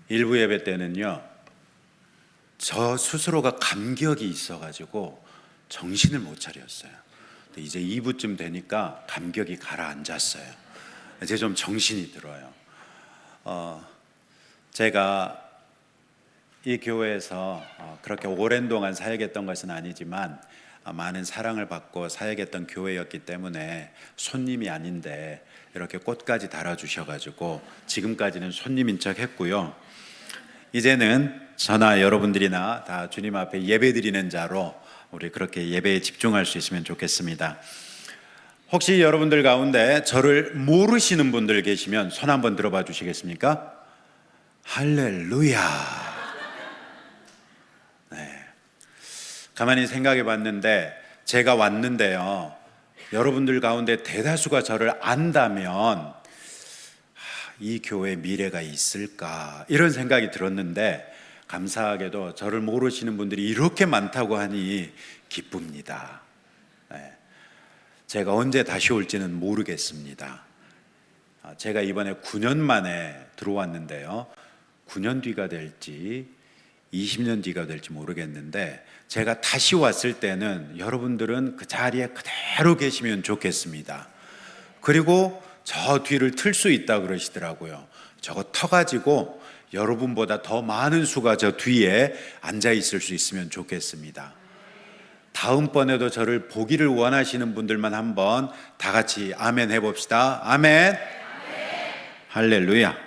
일부 예배 때는요, 저 스스로가 감격이 있어가지고 정신을 못 차렸어요. 근데 이제 2부쯤 되니까 감격이 가라앉았어요. 이제 좀 정신이 들어요. 제가 이 교회에서 그렇게 오랜 동안 사역했던 것은 아니지만 많은 사랑을 받고 사역했던 교회였기 때문에 손님이 아닌데 이렇게 꽃까지 달아주셔가지고 지금까지는 손님인 척 했고요. 이제는 저나 여러분들이나 다 주님 앞에 예배드리는 자로 우리 그렇게 예배에 집중할 수 있으면 좋겠습니다. 혹시 여러분들 가운데 저를 모르시는 분들 계시면 손 한번 들어봐 주시겠습니까? 할렐루야. 네. 가만히 생각해 봤는데 제가 왔는데요, 여러분들 가운데 대다수가 저를 안다면 이 교회에 미래가 있을까 이런 생각이 들었는데, 감사하게도 저를 모르시는 분들이 이렇게 많다고 하니 기쁩니다. 네. 제가 언제 다시 올지는 모르겠습니다. 제가 이번에 9년 만에 들어왔는데요, 9년 뒤가 될지 20년 뒤가 될지 모르겠는데, 제가 다시 왔을 때는 여러분들은 그 자리에 그대로 계시면 좋겠습니다. 그리고 저 뒤를 틀 수 있다 그러시더라고요. 저거 터가지고 여러분보다 더 많은 수가 저 뒤에 앉아 있을 수 있으면 좋겠습니다. 다음번에도 저를 보기를 원하시는 분들만 한번 다 같이 아멘 해봅시다. 아멘. 할렐루야.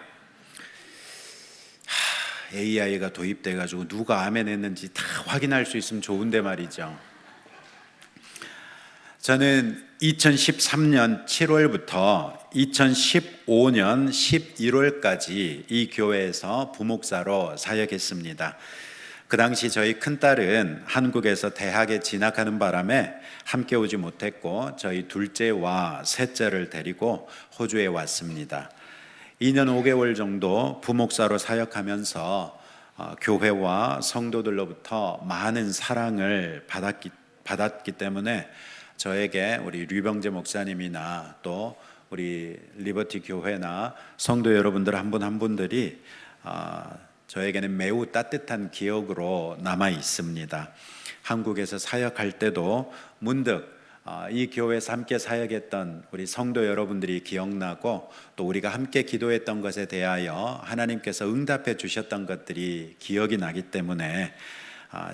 AI가 도입돼가지고 누가 아멘 했는지 다 확인할 수 있으면 좋은데 말이죠. 저는 2013년 7월부터 2015년 11월까지 이 교회에서 부목사로 사역했습니다. 그 당시 저희 큰딸은 한국에서 대학에 진학하는 바람에 함께 오지 못했고, 저희 둘째와 셋째를 데리고 호주에 왔습니다. 2년 5개월 정도 부목사로 사역하면서 교회와 성도들로부터 많은 사랑을 받았기 때문에 저에게 우리 류병재 목사님이나 또 우리 리버티 교회나 성도 여러분들 한 분 한 분들이 저에게는 매우 따뜻한 기억으로 남아 있습니다. 한국에서 사역할 때도 문득 이 교회에서 함께 사역했던 우리 성도 여러분들이 기억나고, 또 우리가 함께 기도했던 것에 대하여 하나님께서 응답해 주셨던 것들이 기억이 나기 때문에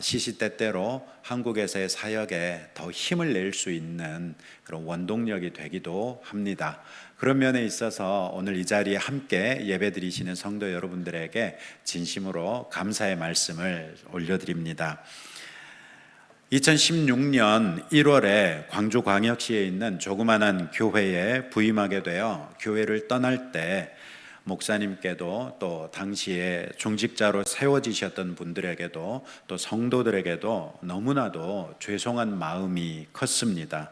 시시때때로 한국에서의 사역에 더 힘을 낼 수 있는 그런 원동력이 되기도 합니다. 그런 면에 있어서 오늘 이 자리에 함께 예배드리시는 성도 여러분들에게 진심으로 감사의 말씀을 올려드립니다. 2016년 1월에 광주광역시에 있는 조그만한 교회에 부임하게 되어 교회를 떠날 때 목사님께도 또 당시에 중직자로 세워지셨던 분들에게도 또 성도들에게도 너무나도 죄송한 마음이 컸습니다.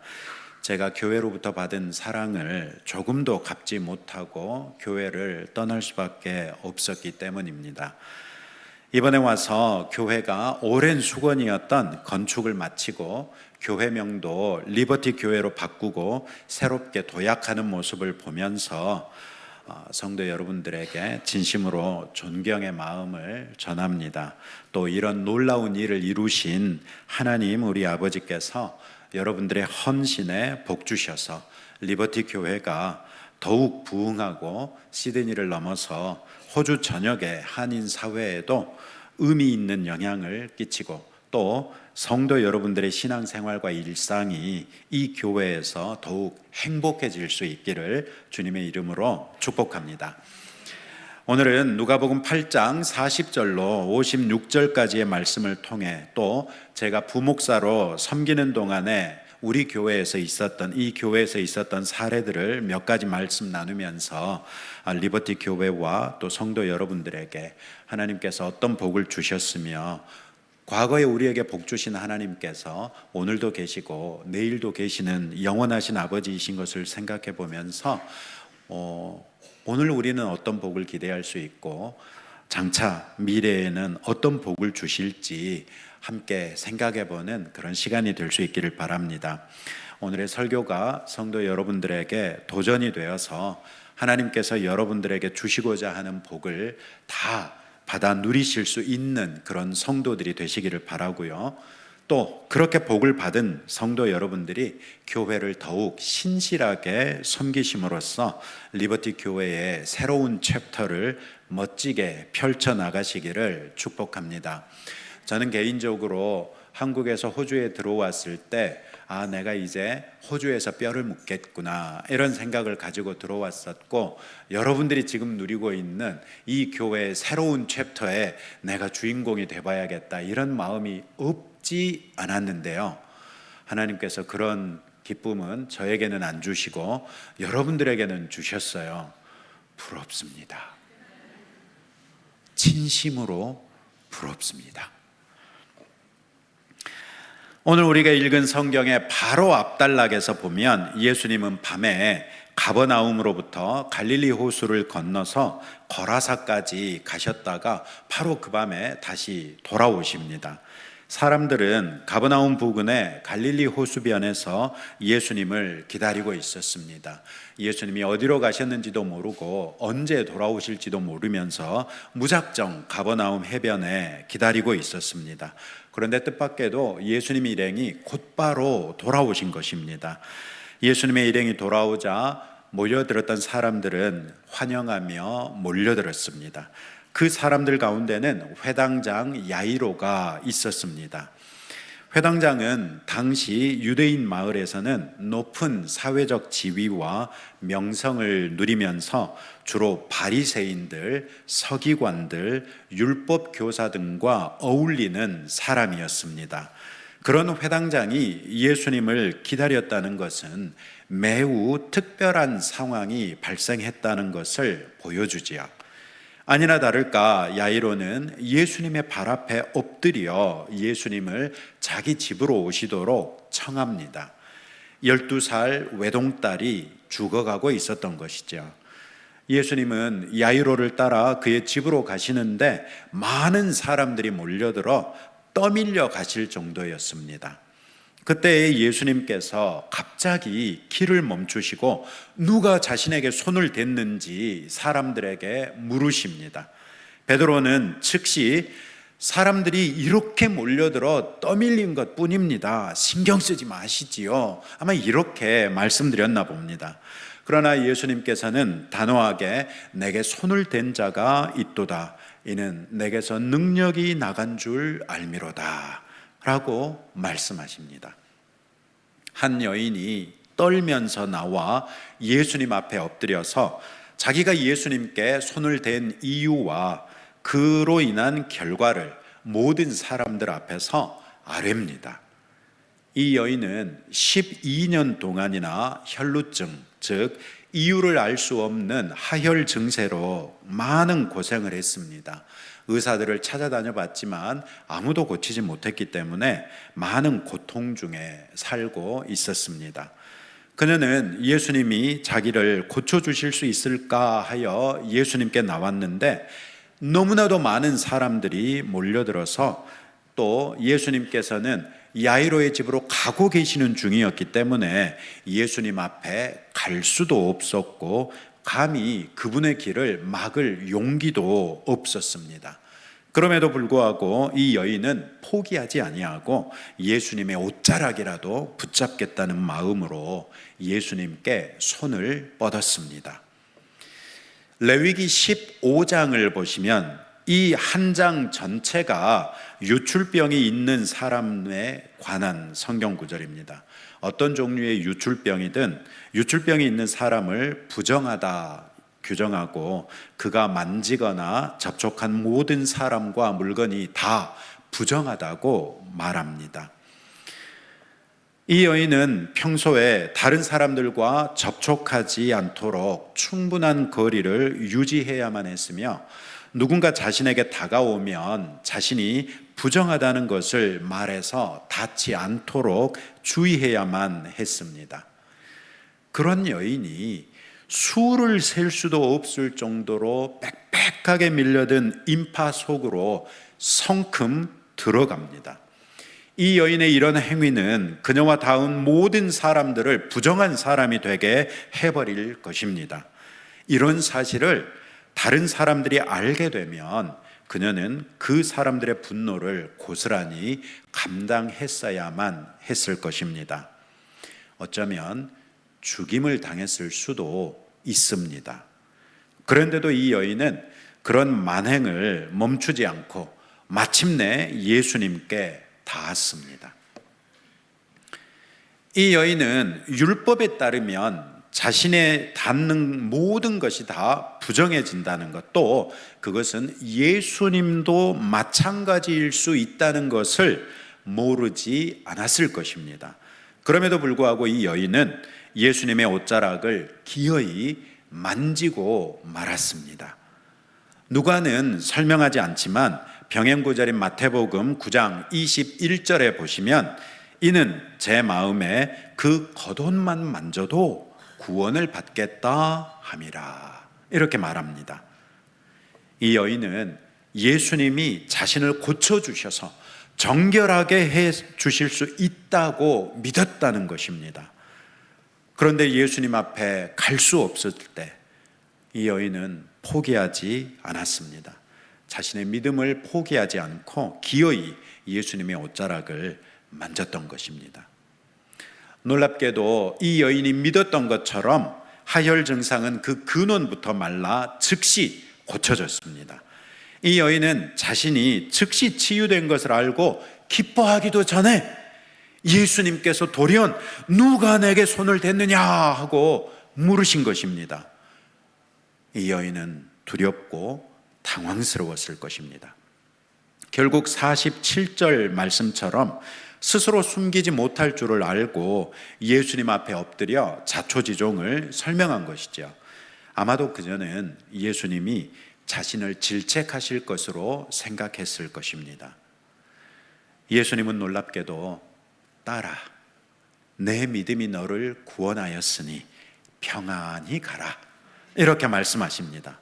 제가 교회로부터 받은 사랑을 조금도 갚지 못하고 교회를 떠날 수밖에 없었기 때문입니다. 이번에 와서 교회가 오랜 수건이었던 건축을 마치고 교회명도 리버티 교회로 바꾸고 새롭게 도약하는 모습을 보면서 성도 여러분들에게 진심으로 존경의 마음을 전합니다. 또 이런 놀라운 일을 이루신 하나님 우리 아버지께서 여러분들의 헌신에 복 주셔서 리버티 교회가 더욱 부흥하고 시드니를 넘어서 호주 전역의 한인 사회에도 의미 있는 영향을 끼치고, 또 성도 여러분들의 신앙생활과 일상이 이 교회에서 더욱 행복해질 수 있기를 주님의 이름으로 축복합니다. 오늘은 누가복음 8장 40절로 56절까지의 말씀을 통해, 또 제가 부목사로 섬기는 동안에 우리 교회에서 있었던, 이 교회에서 있었던 사례들을 몇 가지 말씀 나누면서 리버티 교회와 또 성도 여러분들에게 하나님께서 어떤 복을 주셨으며, 과거에 우리에게 복 주신 하나님께서 오늘도 계시고 내일도 계시는 영원하신 아버지이신 것을 생각해 보면서 오늘 우리는 어떤 복을 기대할 수 있고 장차 미래에는 어떤 복을 주실지 함께 생각해 보는 그런 시간이 될 수 있기를 바랍니다. 오늘의 설교가 성도 여러분들에게 도전이 되어서 하나님께서 여러분들에게 주시고자 하는 복을 다 받아 누리실 수 있는 그런 성도들이 되시기를 바라고요. 또 그렇게 복을 받은 성도 여러분들이 교회를 더욱 신실하게 섬기심으로써 리버티 교회의 새로운 챕터를 멋지게 펼쳐나가시기를 축복합니다. 저는 개인적으로 한국에서 호주에 들어왔을 때 내가 이제 호주에서 뼈를 묻겠구나 이런 생각을 가지고 들어왔었고, 여러분들이 지금 누리고 있는 이 교회의 새로운 챕터에 내가 주인공이 돼봐야겠다 이런 마음이 없지 않았는데요, 하나님께서 그런 기쁨은 저에게는 안 주시고 여러분들에게는 주셨어요. 부럽습니다. 진심으로 부럽습니다. 오늘 우리가 읽은 성경의 바로 앞단락에서 보면 예수님은 밤에 가버나움으로부터 갈릴리 호수를 건너서 거라사까지 가셨다가 바로 그 밤에 다시 돌아오십니다. 사람들은 가버나움 부근의 갈릴리 호수변에서 예수님을 기다리고 있었습니다. 예수님이 어디로 가셨는지도 모르고 언제 돌아오실지도 모르면서 무작정 가버나움 해변에 기다리고 있었습니다. 그런데 뜻밖에도 예수님의 일행이 곧바로 돌아오신 것입니다. 예수님의 일행이 돌아오자 모여들었던 사람들은 환영하며 몰려들었습니다. 그 사람들 가운데는 회당장 야이로가 있었습니다. 회당장은 당시 유대인 마을에서는 높은 사회적 지위와 명성을 누리면서 주로 바리새인들, 서기관들, 율법 교사 등과 어울리는 사람이었습니다. 그런 회당장이 예수님을 기다렸다는 것은 매우 특별한 상황이 발생했다는 것을 보여주지요. 아니나 다를까 야이로는 예수님의 발 앞에 엎드려 예수님을 자기 집으로 오시도록 청합니다. 12살 외동딸이 죽어가고 있었던 것이죠. 예수님은 야이로를 따라 그의 집으로 가시는데 많은 사람들이 몰려들어 떠밀려 가실 정도였습니다. 그때 예수님께서 갑자기 길을 멈추시고 누가 자신에게 손을 댔는지 사람들에게 물으십니다. 베드로는 즉시 사람들이 이렇게 몰려들어 떠밀린 것 뿐입니다, 신경 쓰지 마시지요, 아마 이렇게 말씀드렸나 봅니다. 그러나 예수님께서는 단호하게 내게 손을 댄 자가 있도다, 이는 내게서 능력이 나간 줄 알미로다 라고 말씀하십니다. 한 여인이 떨면서 나와 예수님 앞에 엎드려서 자기가 예수님께 손을 댄 이유와 그로 인한 결과를 모든 사람들 앞에서 아뢰입니다. 이 여인은 12년 동안이나 혈루증, 즉 이유를 알 수 없는 하혈 증세로 많은 고생을 했습니다. 의사들을 찾아다녀 봤지만 아무도 고치지 못했기 때문에 많은 고통 중에 살고 있었습니다. 그녀는 예수님이 자기를 고쳐주실 수 있을까 하여 예수님께 나왔는데 너무나도 많은 사람들이 몰려들어서 또 예수님께서는 야이로의 집으로 가고 계시는 중이었기 때문에 예수님 앞에 갈 수도 없었고 감히 그분의 길을 막을 용기도 없었습니다. 그럼에도 불구하고 이 여인은 포기하지 아니하고 예수님의 옷자락이라도 붙잡겠다는 마음으로 예수님께 손을 뻗었습니다. 레위기 15장을 보시면 이 한 장 전체가 유출병이 있는 사람에 관한 성경 구절입니다. 어떤 종류의 유출병이든 유출병이 있는 사람을 부정하다 규정하고 그가 만지거나 접촉한 모든 사람과 물건이 다 부정하다고 말합니다. 이 여인은 평소에 다른 사람들과 접촉하지 않도록 충분한 거리를 유지해야만 했으며 누군가 자신에게 다가오면 자신이 부정하다는 것을 말해서 닿지 않도록 주의해야만 했습니다. 그런 여인이 수를 셀 수도 없을 정도로 빽빽하게 밀려든 인파 속으로 성큼 들어갑니다. 이 여인의 이런 행위는 그녀와 닿은 모든 사람들을 부정한 사람이 되게 해버릴 것입니다. 이런 사실을 다른 사람들이 알게 되면 그녀는 그 사람들의 분노를 고스란히 감당했어야만 했을 것입니다. 어쩌면 죽임을 당했을 수도 있습니다. 그런데도 이 여인은 그런 만행을 멈추지 않고 마침내 예수님께 닿았습니다. 이 여인은 율법에 따르면 자신의 닿는 모든 것이 다 부정해진다는 것, 또 그것은 예수님도 마찬가지일 수 있다는 것을 모르지 않았을 것입니다. 그럼에도 불구하고 이 여인은 예수님의 옷자락을 기어이 만지고 말았습니다. 누가는 설명하지 않지만 병행구절인 마태복음 9장 21절에 보시면 이는 제 마음에 그 겉옷만 만져도 구원을 받겠다 함이라, 이렇게 말합니다. 이 여인은 예수님이 자신을 고쳐주셔서 정결하게 해 주실 수 있다고 믿었다는 것입니다. 그런데 예수님 앞에 갈 수 없을 때 이 여인은 포기하지 않았습니다. 자신의 믿음을 포기하지 않고 기어이 예수님의 옷자락을 만졌던 것입니다. 놀랍게도 이 여인이 믿었던 것처럼 하혈 증상은 그 근원부터 말라 즉시 고쳐졌습니다. 이 여인은 자신이 즉시 치유된 것을 알고 기뻐하기도 전에 예수님께서 돌연 누가 내게 손을 댔느냐 하고 물으신 것입니다. 이 여인은 두렵고 당황스러웠을 것입니다. 결국 47절 말씀처럼 스스로 숨기지 못할 줄을 알고 예수님 앞에 엎드려 자초지종을 설명한 것이죠. 아마도 그녀는 예수님이 자신을 질책하실 것으로 생각했을 것입니다. 예수님은 놀랍게도 딸아, 내 믿음이 너를 구원하였으니 평안히 가라, 이렇게 말씀하십니다.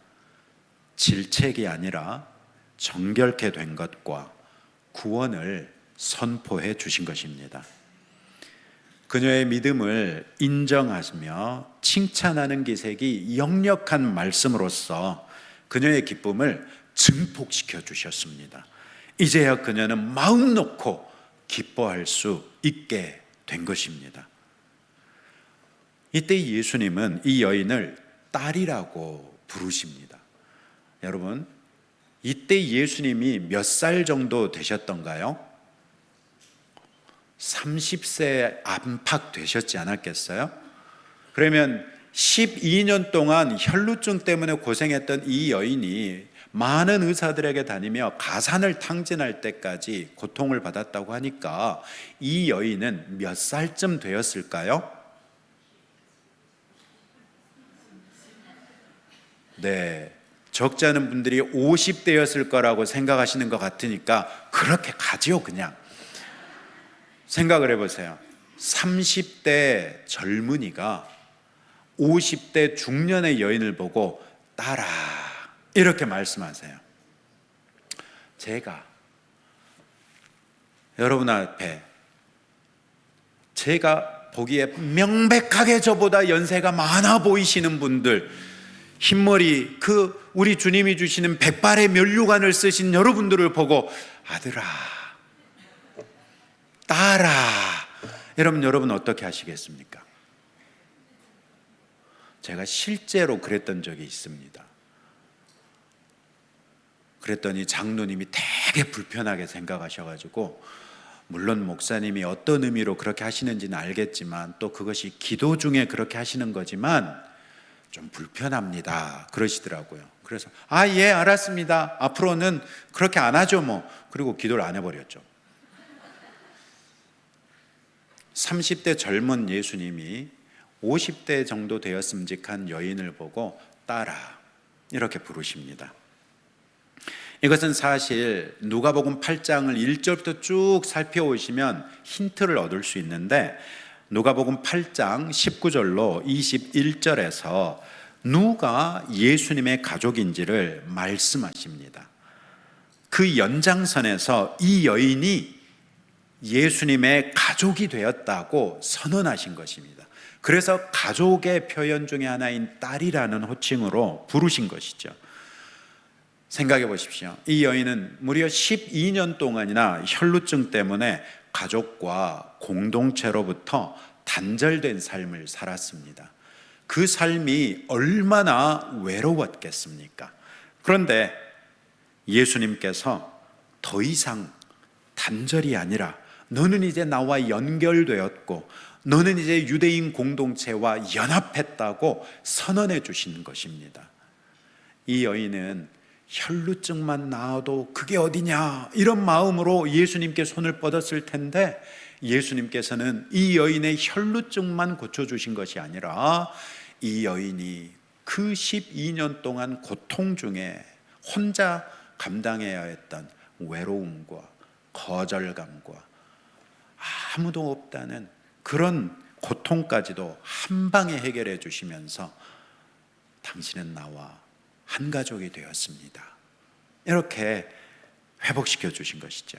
질책이 아니라 정결케 된 것과 구원을 선포해 주신 것입니다. 그녀의 믿음을 인정하며 칭찬하는 기색이 역력한 말씀으로써 그녀의 기쁨을 증폭시켜 주셨습니다. 이제야 그녀는 마음 놓고 기뻐할 수 있게 된 것입니다. 이때 예수님은 이 여인을 딸이라고 부르십니다. 여러분, 이때 예수님이 몇 살 정도 되셨던가요? 30세 안팎 되셨지 않았겠어요? 그러면 12년 동안 혈루증 때문에 고생했던 이 여인이 많은 의사들에게 다니며 가산을 탕진할 때까지 고통을 받았다고 하니까 이 여인은 몇 살쯤 되었을까요? 네, 적지 않은 분들이 50대였을 거라고 생각하시는 것 같으니까 그렇게 가지요. 그냥 생각을 해보세요. 30대 젊은이가 50대 중년의 여인을 보고 딸아, 이렇게 말씀하세요. 제가 여러분 앞에 제가 보기에 명백하게 저보다 연세가 많아 보이시는 분들, 흰머리, 그 우리 주님이 주시는 백발의 면류관을 쓰신 여러분들을 보고 아들아, 딸아, 여러분 어떻게 하시겠습니까? 제가 실제로 그랬던 적이 있습니다. 그랬더니 장로님이 되게 불편하게 생각하셔가지고, 물론 목사님이 어떤 의미로 그렇게 하시는지는 알겠지만 또 그것이 기도 중에 그렇게 하시는 거지만 좀 불편합니다 그러시더라고요. 그래서 예, 알았습니다, 앞으로는 그렇게 안 하죠 뭐. 그리고 기도를 안 해버렸죠. 30대 젊은 예수님이 50대 정도 되었음직한 여인을 보고 딸아, 이렇게 부르십니다. 이것은 사실 누가복음 8장을 1절부터 쭉 살펴오시면 힌트를 얻을 수 있는데, 누가복음 8장 19절로 21절에서 누가 예수님의 가족인지를 말씀하십니다. 그 연장선에서 이 여인이 예수님의 가족이 되었다고 선언하신 것입니다. 그래서 가족의 표현 중에 하나인 딸이라는 호칭으로 부르신 것이죠. 생각해 보십시오. 이 여인은 무려 12년 동안이나 혈루증 때문에 가족과 공동체로부터 단절된 삶을 살았습니다. 그 삶이 얼마나 외로웠겠습니까? 그런데 예수님께서 더 이상 단절이 아니라 너는 이제 나와 연결되었고 너는 이제 유대인 공동체와 연합했다고 선언해 주시는 것입니다. 이 여인은 혈루증만 나아도 그게 어디냐 이런 마음으로 예수님께 손을 뻗었을 텐데, 예수님께서는 이 여인의 혈루증만 고쳐주신 것이 아니라 이 여인이 그 12년 동안 고통 중에 혼자 감당해야 했던 외로움과 거절감과 아무도 없다는 그런 고통까지도 한 방에 해결해 주시면서 당신은 나와 한 가족이 되었습니다, 이렇게 회복시켜 주신 것이죠.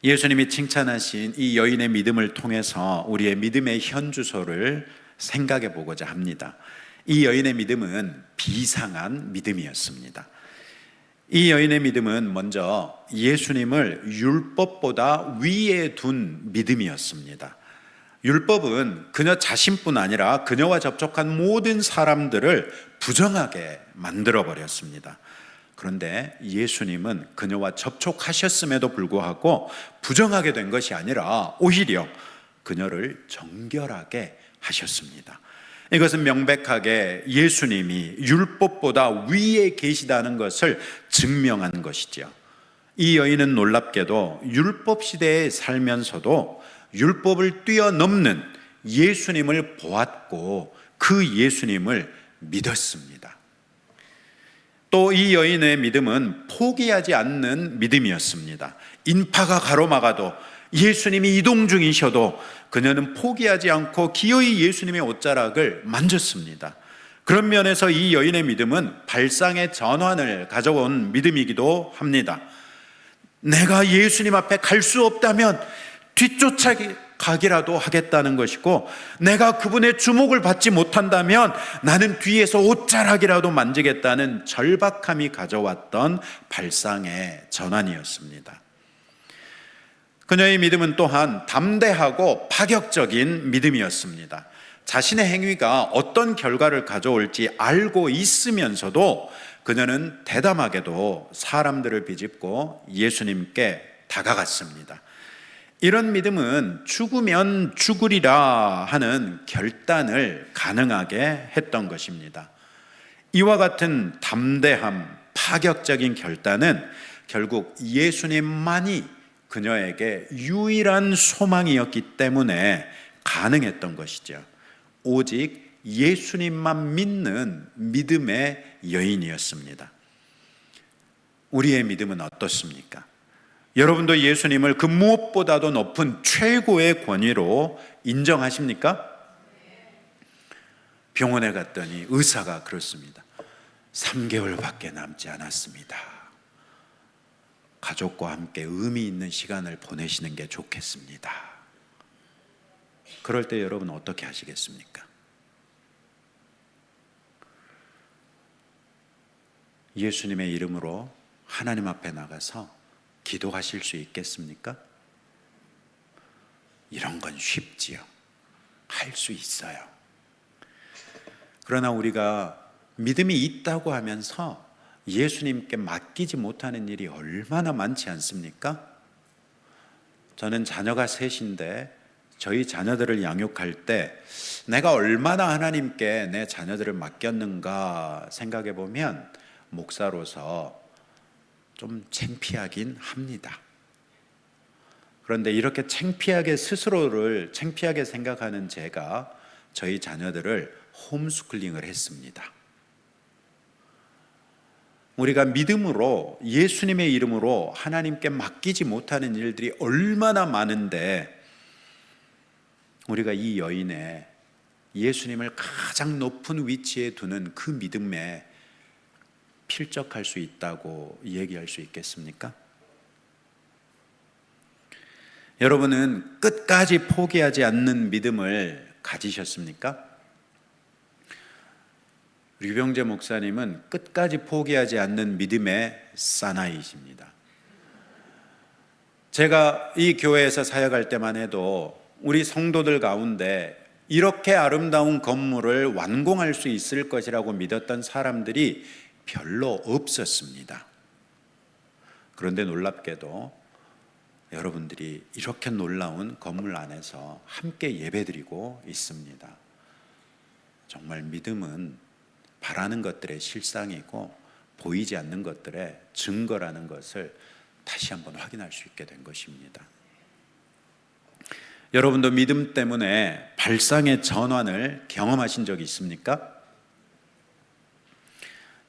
예수님이 칭찬하신 이 여인의 믿음을 통해서 우리의 믿음의 현주소를 생각해 보고자 합니다. 이 여인의 믿음은 비상한 믿음이었습니다. 이 여인의 믿음은 먼저 예수님을 율법보다 위에 둔 믿음이었습니다. 율법은 그녀 자신뿐 아니라 그녀와 접촉한 모든 사람들을 부정하게 만들어버렸습니다. 그런데 예수님은 그녀와 접촉하셨음에도 불구하고 부정하게 된 것이 아니라 오히려 그녀를 정결하게 하셨습니다. 이것은 명백하게 예수님이 율법보다 위에 계시다는 것을 증명한 것이죠. 이 여인은 놀랍게도 율법 시대에 살면서도 율법을 뛰어넘는 예수님을 보았고 그 예수님을 믿었습니다. 또 이 여인의 믿음은 포기하지 않는 믿음이었습니다. 인파가 가로막아도 예수님이 이동 중이셔도 그녀는 포기하지 않고 기어이 예수님의 옷자락을 만졌습니다. 그런 면에서 이 여인의 믿음은 발상의 전환을 가져온 믿음이기도 합니다. 내가 예수님 앞에 갈 수 없다면 뒤쫓아가기라도 하겠다는 것이고, 내가 그분의 주목을 받지 못한다면 나는 뒤에서 옷자락이라도 만지겠다는 절박함이 가져왔던 발상의 전환이었습니다. 그녀의 믿음은 또한 담대하고 파격적인 믿음이었습니다. 자신의 행위가 어떤 결과를 가져올지 알고 있으면서도 그녀는 대담하게도 사람들을 비집고 예수님께 다가갔습니다. 이런 믿음은 죽으면 죽으리라 하는 결단을 가능하게 했던 것입니다. 이와 같은 담대함, 파격적인 결단은 결국 예수님만이 그녀에게 유일한 소망이었기 때문에 가능했던 것이죠. 오직 예수님만 믿는 믿음의 여인이었습니다. 우리의 믿음은 어떻습니까? 여러분도 예수님을 그 무엇보다도 높은 최고의 권위로 인정하십니까? 병원에 갔더니 의사가 그렇습니다. 3개월밖에 남지 않았습니다. 가족과 함께 의미 있는 시간을 보내시는 게 좋겠습니다. 그럴 때 여러분 어떻게 하시겠습니까? 예수님의 이름으로 하나님 앞에 나가서 기도하실 수 있겠습니까? 이런 건 쉽지요. 할 수 있어요. 그러나 우리가 믿음이 있다고 하면서 예수님께 맡기지 못하는 일이 얼마나 많지 않습니까? 저는 자녀가 셋인데 저희 자녀들을 양육할 때 내가 얼마나 하나님께 내 자녀들을 맡겼는가 생각해 보면 목사로서 좀 창피하긴 합니다. 그런데 이렇게 스스로를 창피하게 생각하는 제가 저희 자녀들을 홈스쿨링을 했습니다. 우리가 믿음으로 예수님의 이름으로 하나님께 맡기지 못하는 일들이 얼마나 많은데, 우리가 이 여인의 예수님을 가장 높은 위치에 두는 그 믿음에 필적할 수 있다고 얘기할 수 있겠습니까? 여러분은 끝까지 포기하지 않는 믿음을 가지셨습니까? 류병재 목사님은 끝까지 포기하지 않는 믿음의 사나이십니다. 제가 이 교회에서 사역할 때만 해도 우리 성도들 가운데 이렇게 아름다운 건물을 완공할 수 있을 것이라고 믿었던 사람들이 별로 없었습니다. 그런데 놀랍게도 여러분들이 이렇게 놀라운 건물 안에서 함께 예배드리고 있습니다. 정말 믿음은 바라는 것들의 실상이고 보이지 않는 것들의 증거라는 것을 다시 한번 확인할 수 있게 된 것입니다. 여러분도 믿음 때문에 발상의 전환을 경험하신 적이 있습니까?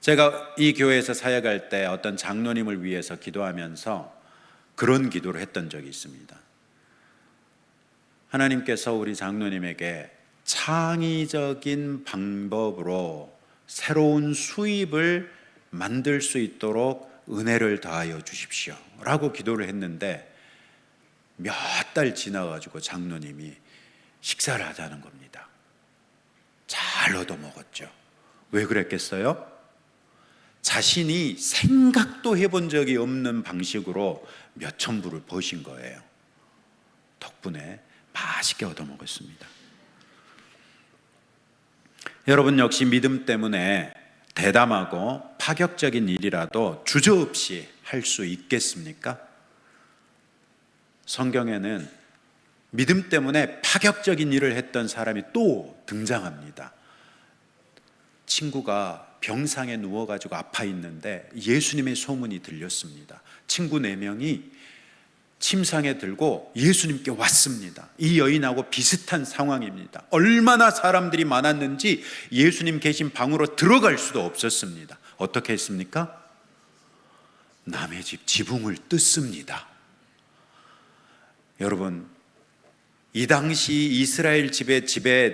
제가 이 교회에서 사역할 때 어떤 장로님을 위해서 기도하면서 그런 기도를 했던 적이 있습니다. 하나님께서 우리 장로님에게 창의적인 방법으로 새로운 수입을 만들 수 있도록 은혜를 더하여 주십시오 라고 기도를 했는데 몇 달 지나가지고 장로님이 식사를 하자는 겁니다. 잘 얻어먹었죠. 왜 그랬겠어요? 자신이 생각도 해본 적이 없는 방식으로 몇천 불을 버신 거예요. 덕분에 맛있게 얻어먹었습니다. 여러분 역시 믿음 때문에 대담하고 파격적인 일이라도 주저없이 할 수 있겠습니까? 성경에는 믿음 때문에 파격적인 일을 했던 사람이 또 등장합니다. 친구가 병상에 누워가지고 아파 있는데 예수님의 소문이 들렸습니다. 친구 4명이 침상에 들고 예수님께 왔습니다. 이 여인하고 비슷한 상황입니다. 얼마나 사람들이 많았는지 예수님 계신 방으로 들어갈 수도 없었습니다. 어떻게 했습니까? 남의 집 지붕을 뜯습니다. 여러분, 이 당시 이스라엘 집의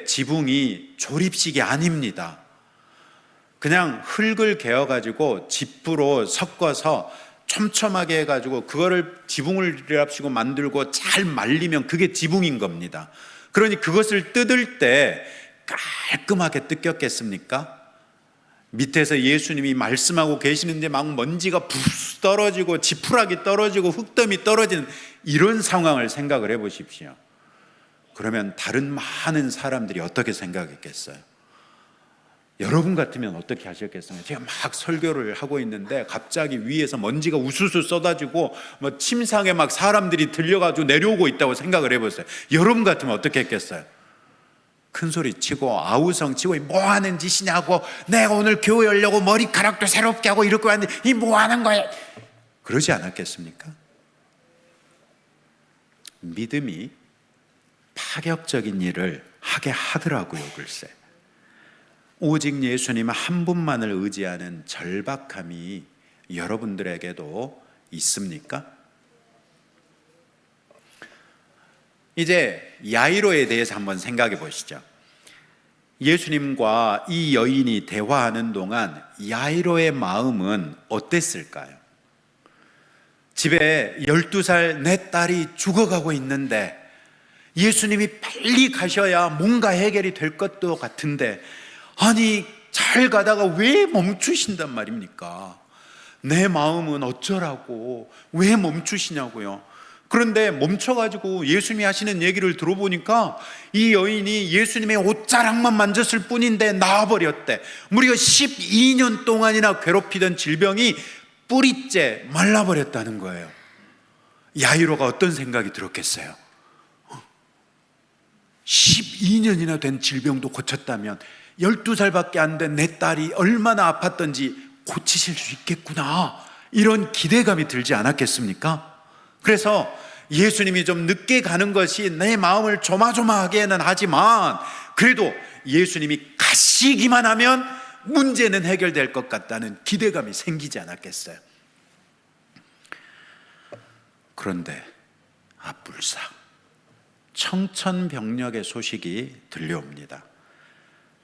지붕이 조립식이 아닙니다. 그냥 흙을 개어가지고 지프로 섞어서 촘촘하게 해가지고 그거를 지붕을이랍시고 만들고 잘 말리면 그게 지붕인 겁니다. 그러니 그것을 뜯을 때 깔끔하게 뜯겼겠습니까? 밑에서 예수님이 말씀하고 계시는데 막 먼지가 부스 떨어지고 지푸라기 떨어지고 흙더미 떨어지는 이런 상황을 생각을 해보십시오. 그러면 다른 많은 사람들이 어떻게 생각했겠어요? 여러분 같으면 어떻게 하셨겠어요? 제가 막 설교를 하고 있는데 갑자기 위에서 먼지가 우수수 쏟아지고 뭐 침상에 막 사람들이 들려가지고 내려오고 있다고 생각을 해보세요. 여러분 같으면 어떻게 했겠어요? 큰 소리 치고 아우성 치고 뭐 하는 짓이냐고, 내가 오늘 교회 열려고 머리카락도 새롭게 하고 이렇게 왔는데 이 뭐 하는 거야? 그러지 않았겠습니까? 믿음이 파격적인 일을 하게 하더라고요. 글쎄, 오직 예수님 한 분만을 의지하는 절박함이 여러분들에게도 있습니까? 이제 야이로에 대해서 한번 생각해 보시죠. 예수님과 이 여인이 대화하는 동안 야이로의 마음은 어땠을까요? 집에 12살 내 딸이 죽어가고 있는데 예수님이 빨리 가셔야 뭔가 해결이 될 것도 같은데, 아니 잘 가다가 왜 멈추신단 말입니까? 내 마음은 어쩌라고, 왜 멈추시냐고요. 그런데 멈춰가지고 예수님이 하시는 얘기를 들어보니까 이 여인이 예수님의 옷자락만 만졌을 뿐인데 나아버렸대. 무려 12년 동안이나 괴롭히던 질병이 뿌리째 말라버렸다는 거예요. 야이로가 어떤 생각이 들었겠어요? 12년이나 된 질병도 고쳤다면 12살밖에 안 된 내 딸이 얼마나 아팠던지 고치실 수 있겠구나, 이런 기대감이 들지 않았겠습니까? 그래서 예수님이 좀 늦게 가는 것이 내 마음을 조마조마하게는 하지만 그래도 예수님이 가시기만 하면 문제는 해결될 것 같다는 기대감이 생기지 않았겠어요? 그런데 불사 청천벽력의 소식이 들려옵니다.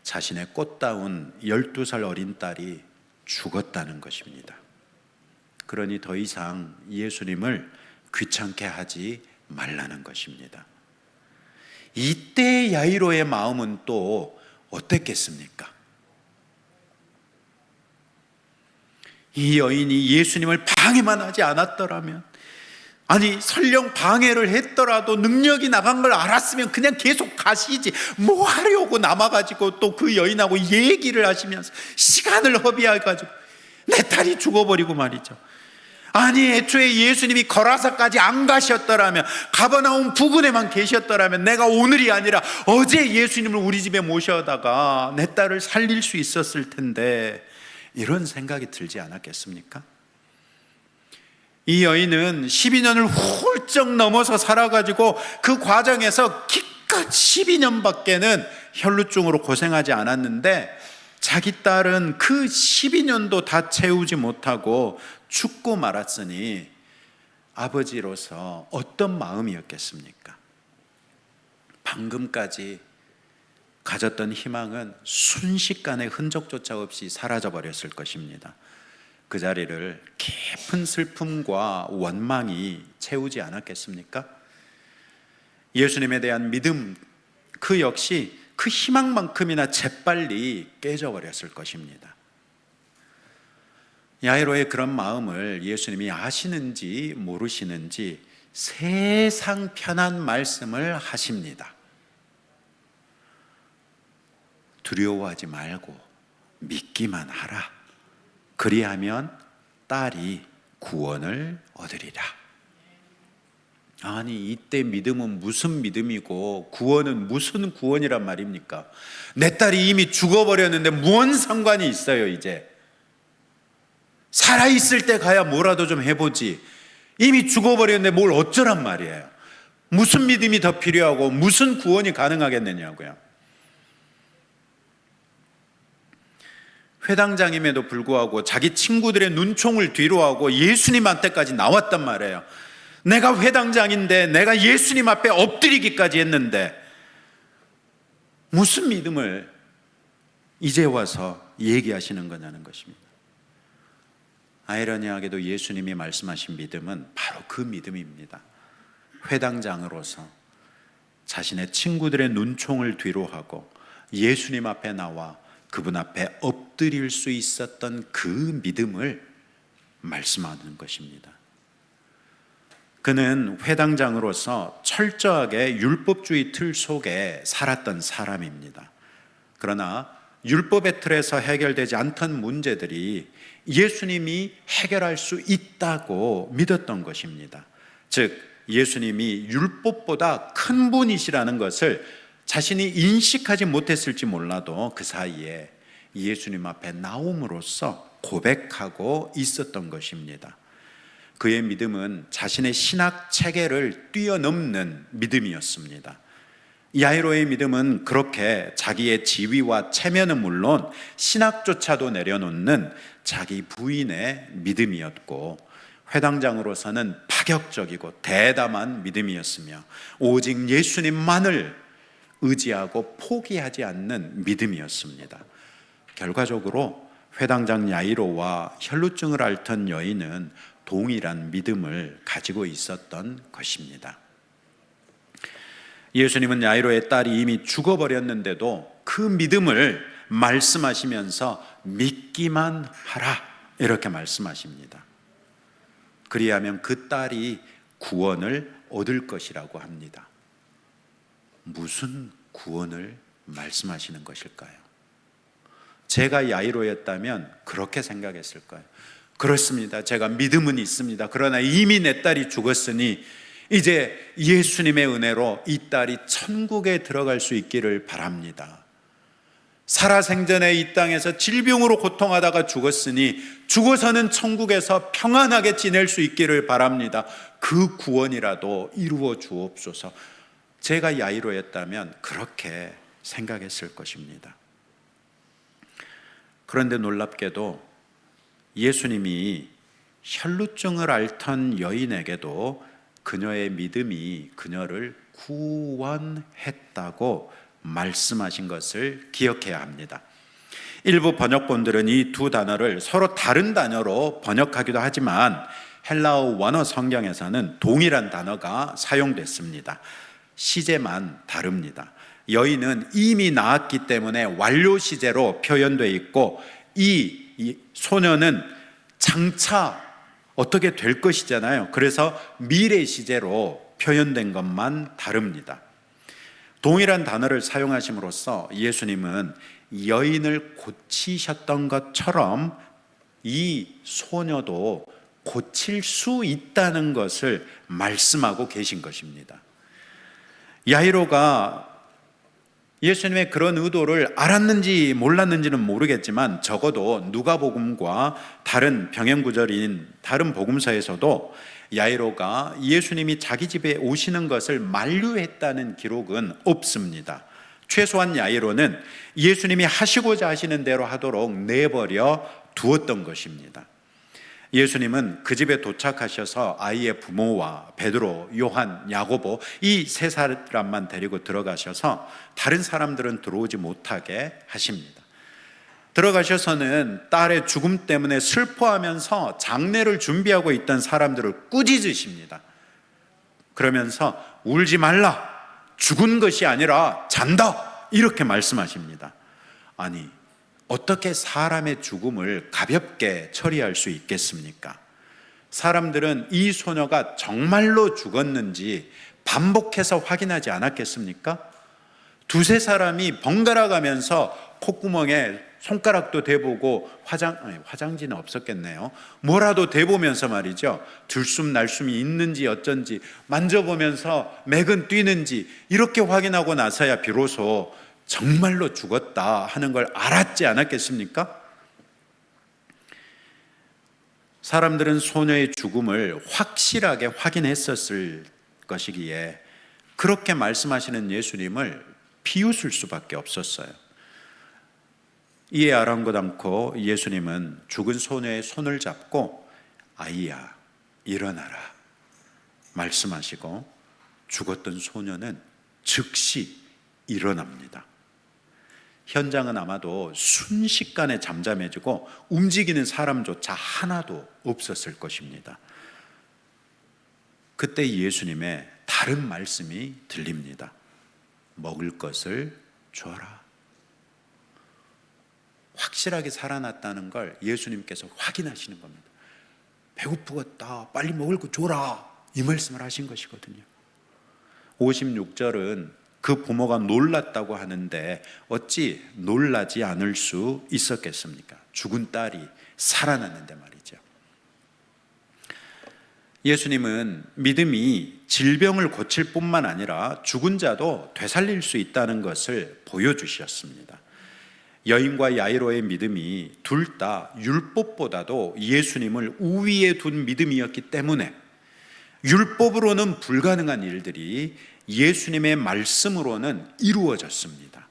자신의 꽃다운 12살 어린 딸이 죽었다는 것입니다. 그러니 더 이상 예수님을 귀찮게 하지 말라는 것입니다. 이때 야이로의 마음은 또 어땠겠습니까? 이 여인이 예수님을 방해만 하지 않았더라면, 아니 설령 방해를 했더라도 능력이 나간 걸 알았으면 그냥 계속 가시지, 뭐 하려고 남아가지고 또 그 여인하고 얘기를 하시면서 시간을 허비해가지고 내 딸이 죽어버리고 말이죠. 아니 애초에 예수님이 거라사까지 안 가셨더라면, 가버나움 부근에만 계셨더라면 내가 오늘이 아니라 어제 예수님을 우리 집에 모셔다가 내 딸을 살릴 수 있었을 텐데, 이런 생각이 들지 않았겠습니까? 이 여인은 12년을 훌쩍 넘어서 살아가지고 그 과정에서 기껏 12년밖에는 혈루증으로 고생하지 않았는데, 자기 딸은 그 12년도 다 채우지 못하고 죽고 말았으니 아버지로서 어떤 마음이었겠습니까? 방금까지 가졌던 희망은 순식간에 흔적조차 없이 사라져 버렸을 것입니다. 그 자리를 깊은 슬픔과 원망이 채우지 않았겠습니까? 예수님에 대한 믿음, 그 역시 그 희망만큼이나 재빨리 깨져버렸을 것입니다. 야이로의 그런 마음을 예수님이 아시는지 모르시는지 세상 편한 말씀을 하십니다. 두려워하지 말고 믿기만 하라. 그리하면 딸이 구원을 얻으리라. 아니 이때 믿음은 무슨 믿음이고 구원은 무슨 구원이란 말입니까? 내 딸이 이미 죽어버렸는데 뭔 상관이 있어요. 이제 살아있을 때 가야 뭐라도 좀 해보지, 이미 죽어버렸는데 뭘 어쩌란 말이에요. 무슨 믿음이 더 필요하고 무슨 구원이 가능하겠느냐고요. 회당장임에도 불구하고 자기 친구들의 눈총을 뒤로하고 예수님한테까지 나왔단 말이에요. 내가 회당장인데 내가 예수님 앞에 엎드리기까지 했는데 무슨 믿음을 이제 와서 얘기하시는 거냐는 것입니다. 아이러니하게도 예수님이 말씀하신 믿음은 바로 그 믿음입니다. 회당장으로서 자신의 친구들의 눈총을 뒤로하고 예수님 앞에 나와 그분 앞에 엎드릴 수 있었던 그 믿음을 말씀하는 것입니다. 그는 회당장으로서 철저하게 율법주의 틀 속에 살았던 사람입니다. 그러나 율법의 틀에서 해결되지 않던 문제들이 예수님이 해결할 수 있다고 믿었던 것입니다. 즉 예수님이 율법보다 큰 분이시라는 것을 자신이 인식하지 못했을지 몰라도 그 사이에 예수님 앞에 나옴으로써 고백하고 있었던 것입니다. 그의 믿음은 자신의 신학 체계를 뛰어넘는 믿음이었습니다. 야이로의 믿음은 그렇게 자기의 지위와 체면은 물론 신학조차도 내려놓는 자기 부인의 믿음이었고, 회당장으로서는 파격적이고 대담한 믿음이었으며 오직 예수님만을 의지하고 포기하지 않는 믿음이었습니다. 결과적으로 회당장 야이로와 혈루증을 앓던 여인은 동일한 믿음을 가지고 있었던 것입니다. 예수님은 야이로의 딸이 이미 죽어버렸는데도 그 믿음을 말씀하시면서 믿기만 하라 이렇게 말씀하십니다. 그리하면 그 딸이 구원을 얻을 것이라고 합니다. 무슨 구원을 말씀하시는 것일까요? 제가 야이로였다면 그렇게 생각했을 거예요. 그렇습니다. 제가 믿음은 있습니다. 그러나 이미 내 딸이 죽었으니 이제 예수님의 은혜로 이 딸이 천국에 들어갈 수 있기를 바랍니다. 살아생전에 이 땅에서 질병으로 고통하다가 죽었으니 죽어서는 천국에서 평안하게 지낼 수 있기를 바랍니다. 그 구원이라도 이루어 주옵소서. 제가 야이로였다면 그렇게 생각했을 것입니다. 그런데 놀랍게도 예수님이 혈루증을 앓던 여인에게도 그녀의 믿음이 그녀를 구원했다고 말씀하신 것을 기억해야 합니다. 일부 번역본들은 이 두 단어를 서로 다른 단어로 번역하기도 하지만 헬라어 원어 성경에서는 동일한 단어가 사용됐습니다. 시제만 다릅니다. 여인은 이미 낳았기 때문에 완료 시제로 표현되어 있고, 이 소녀는 장차 어떻게 될 것이잖아요. 그래서 미래 시제로 표현된 것만 다릅니다. 동일한 단어를 사용하심으로써 예수님은 여인을 고치셨던 것처럼 이 소녀도 고칠 수 있다는 것을 말씀하고 계신 것입니다. 야이로가 예수님의 그런 의도를 알았는지 몰랐는지는 모르겠지만 적어도 누가복음과 다른 병행구절인 다른 복음서에서도 야이로가 예수님이 자기 집에 오시는 것을 만류했다는 기록은 없습니다. 최소한 야이로는 예수님이 하시고자 하시는 대로 하도록 내버려 두었던 것입니다. 예수님은 그 집에 도착하셔서 아이의 부모와 베드로, 요한, 야고보 이 세 사람만 데리고 들어가셔서 다른 사람들은 들어오지 못하게 하십니다. 들어가셔서는 딸의 죽음 때문에 슬퍼하면서 장례를 준비하고 있던 사람들을 꾸짖으십니다. 그러면서 울지 말라, 죽은 것이 아니라 잔다, 이렇게 말씀하십니다. 아니, 어떻게 사람의 죽음을 가볍게 처리할 수 있겠습니까? 사람들은 이 소녀가 정말로 죽었는지 반복해서 확인하지 않았겠습니까? 두세 사람이 번갈아 가면서 콧구멍에 손가락도 대보고 화장지는 없었겠네요. 뭐라도 대보면서 말이죠. 들숨 날숨이 있는지 어쩐지 만져보면서 맥은 뛰는지 이렇게 확인하고 나서야 비로소 정말로 죽었다 하는 걸 알았지 않았겠습니까? 사람들은 소녀의 죽음을 확실하게 확인했었을 것이기에 그렇게 말씀하시는 예수님을 비웃을 수밖에 없었어요. 이에 아랑곳 않고 예수님은 죽은 소녀의 손을 잡고 아이야 일어나라 말씀하시고 죽었던 소녀는 즉시 일어납니다. 현장은 아마도 순식간에 잠잠해지고 움직이는 사람조차 하나도 없었을 것입니다. 그때 예수님의 다른 말씀이 들립니다. 먹을 것을 줘라. 확실하게 살아났다는 걸 예수님께서 확인하시는 겁니다. 배고프겠다, 빨리 먹을 거 줘라, 이 말씀을 하신 것이거든요. 56절은 그 부모가 놀랐다고 하는데 어찌 놀라지 않을 수 있었겠습니까? 죽은 딸이 살아났는데 말이죠. 예수님은 믿음이 질병을 고칠 뿐만 아니라 죽은 자도 되살릴 수 있다는 것을 보여주셨습니다. 여인과 야이로의 믿음이 둘 다 율법보다도 예수님을 우위에 둔 믿음이었기 때문에 율법으로는 불가능한 일들이 예수님의 말씀으로는 이루어졌습니다.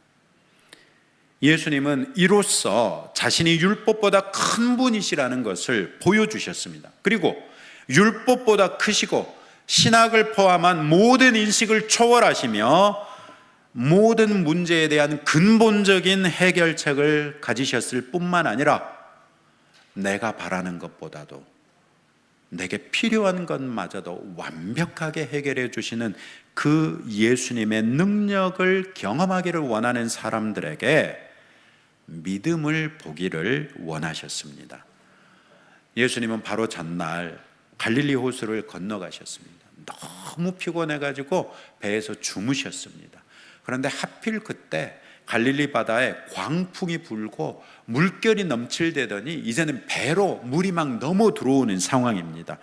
예수님은 이로써 자신이 율법보다 큰 분이시라는 것을 보여주셨습니다. 그리고 율법보다 크시고 신학을 포함한 모든 인식을 초월하시며 모든 문제에 대한 근본적인 해결책을 가지셨을 뿐만 아니라 내가 바라는 것보다도 내게 필요한 것마저도 완벽하게 해결해 주시는 그 예수님의 능력을 경험하기를 원하는 사람들에게 믿음을 보기를 원하셨습니다. 예수님은 바로 전날 갈릴리 호수를 건너가셨습니다. 너무 피곤해가지고 배에서 주무셨습니다. 그런데 하필 그때 갈릴리 바다에 광풍이 불고 물결이 넘칠대더니 이제는 배로 물이 막 넘어 들어오는 상황입니다.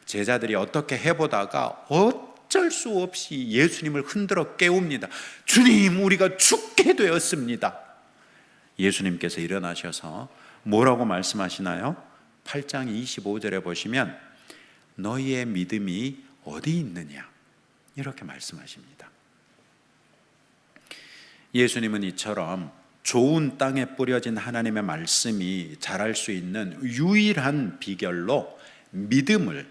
제자들이 어떻게 해보다가 어쩔 수 없이 예수님을 흔들어 깨웁니다. 주님, 우리가 죽게 되었습니다. 예수님께서 일어나셔서 뭐라고 말씀하시나요? 8장 25절에 보시면 너희의 믿음이 어디 있느냐, 이렇게 말씀하십니다. 예수님은 이처럼 좋은 땅에 뿌려진 하나님의 말씀이 자랄 수 있는 유일한 비결로 믿음을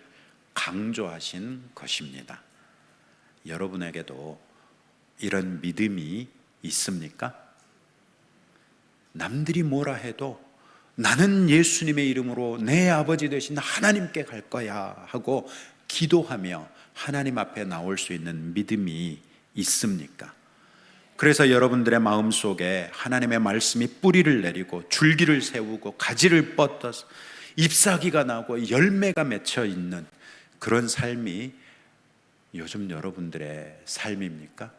강조하신 것입니다. 여러분에게도 이런 믿음이 있습니까? 남들이 뭐라 해도 나는 예수님의 이름으로 내 아버지 되신 하나님께 갈 거야 하고 기도하며 하나님 앞에 나올 수 있는 믿음이 있습니까? 그래서 여러분들의 마음속에 하나님의 말씀이 뿌리를 내리고 줄기를 세우고 가지를 뻗어서 잎사귀가 나고 열매가 맺혀 있는 그런 삶이 요즘 여러분들의 삶입니까?